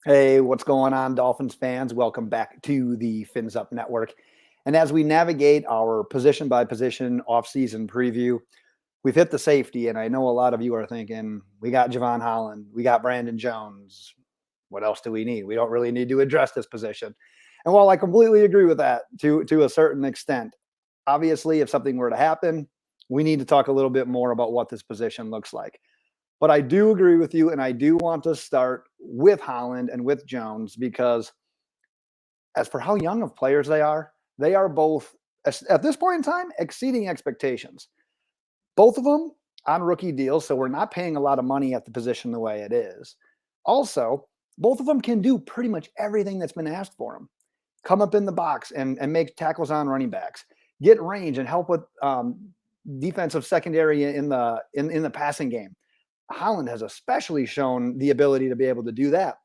Hey, what's going on, Dolphins fans? Welcome back to the Fins Up Network. And as we navigate our position by position offseason preview, we've hit the safety. And I know a lot of you are thinking, we got Jevon Holland, we got Brandon Jones. What else do we need? We don't really need to address this position. And while I completely agree with that to a certain extent, obviously, if something were to happen, we need to talk a little bit more about what this position looks like. But I do agree with you, and I do want to start with Holland and with Jones because, as for how young of players they are both, at this point in time, exceeding expectations. Both of them on rookie deals, so we're not paying a lot of money at the position the way it is. Also, both of them can do pretty much everything that's been asked for them. Come up in the box and make tackles on running backs, get range and help with defensive secondary in the passing game. Holland has especially shown the ability to be able to do that.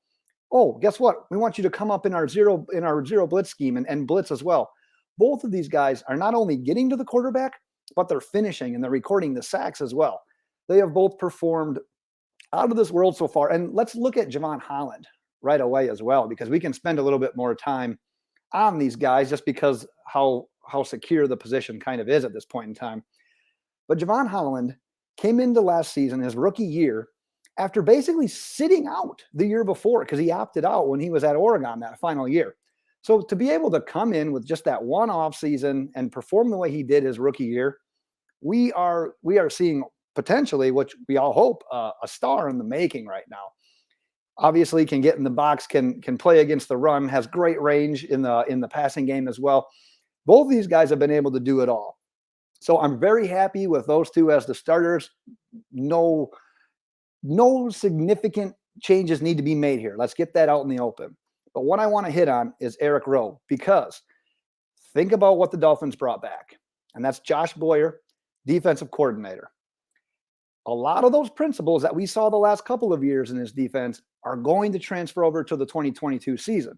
Oh, guess what? We want you to come up in our zero blitz scheme and blitz as well. Both of these guys are not only getting to the quarterback, but they're finishing and they're recording the sacks as well. They have both performed out of this world so far. And let's look at Jevon Holland right away as well, because we can spend a little bit more time on these guys just because how secure the position kind of is at this point in time. But Jevon Holland came into last season, his rookie year, after basically sitting out the year before because he opted out when he was at Oregon that final year. So to be able to come in with just that one off season and perform the way he did his rookie year, we are seeing potentially, which we all hope, a star in the making right now. Obviously, can get in the box, can play against the run, has great range in the passing game as well. Both of these guys have been able to do it all. So I'm very happy with those two as the starters. No significant changes need to be made here. Let's get that out in the open. But what I want to hit on is Eric Rowe, because think about what the Dolphins brought back, and that's Josh Boyer, defensive coordinator. A lot of those principles that we saw the last couple of years in his defense are going to transfer over to the 2022 season.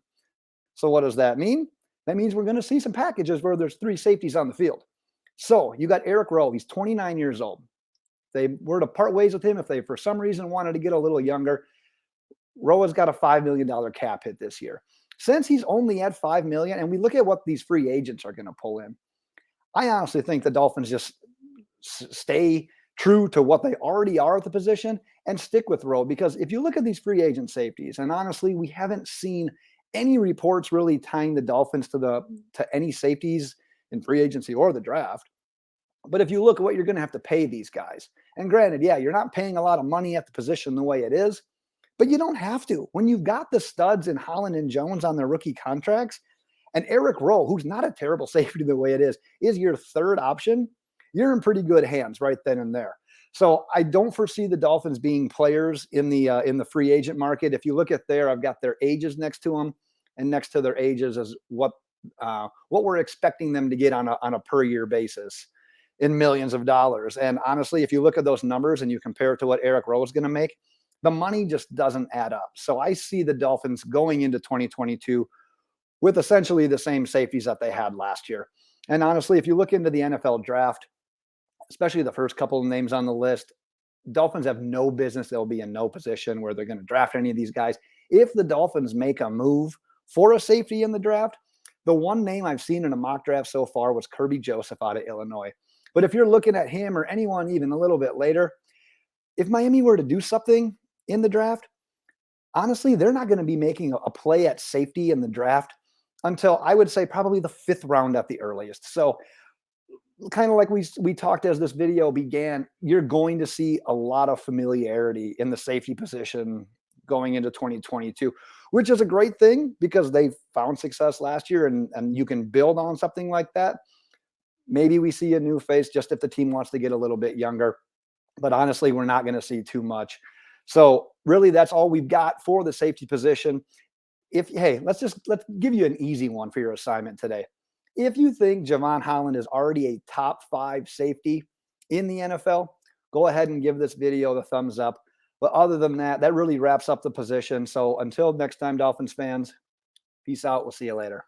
So what does that mean? That means we're going to see some packages where there's three safeties on the field. So you got Eric Rowe. He's 29 years old. They were to part ways with him if they, for some reason, wanted to get a little younger. Rowe has got a $5 million cap hit this year. Since he's only at $5 million, and we look at what these free agents are going to pull in, I honestly think the Dolphins just stay true to what they already are at the position and stick with Rowe. Because if you look at these free agent safeties, and honestly, we haven't seen any reports really tying the Dolphins to any safeties in free agency or the draft. But if you look at what you're going to have to pay these guys, and granted, yeah, you're not paying a lot of money at the position the way it is, but you don't have to. When you've got the studs in Holland and Jones on their rookie contracts, and Eric Rowe, who's not a terrible safety the way it is your third option, you're in pretty good hands right then and there. So I don't foresee the Dolphins being players in the free agent market. If you look at there, I've got their ages next to them, and next to their ages is what we're expecting them to get on a per year basis in millions of dollars. And honestly, if you look at those numbers and you compare it to what Eric Rowe is going to make, the money just doesn't add up. So I see the Dolphins going into 2022 with essentially the same safeties that they had last year. And honestly, if you look into the NFL draft, especially the first couple of names on the list, Dolphins have no business. They'll be in no position where they're going to draft any of these guys. If the Dolphins make a move for a safety in the draft, the one name I've seen in a mock draft so far was Kirby Joseph out of Illinois. But if you're looking at him or anyone even a little bit later, if Miami were to do something in the draft, honestly, they're not going to be making a play at safety in the draft until I would say probably the 5th round at the earliest. So kind of like we talked as this video began, you're going to see a lot of familiarity in the safety position going into 2022, which is a great thing because they found success last year and you can build on something like that. Maybe we see a new face just if the team wants to get a little bit younger. But honestly, we're not going to see too much. So really, that's all we've got for the safety position. Let's give you an easy one for your assignment today. If you think Jevon Holland is already a top 5 safety in the NFL, go ahead and give this video the thumbs up. But other than that, that really wraps up the position. So until next time, Dolphins fans, peace out. We'll see you later.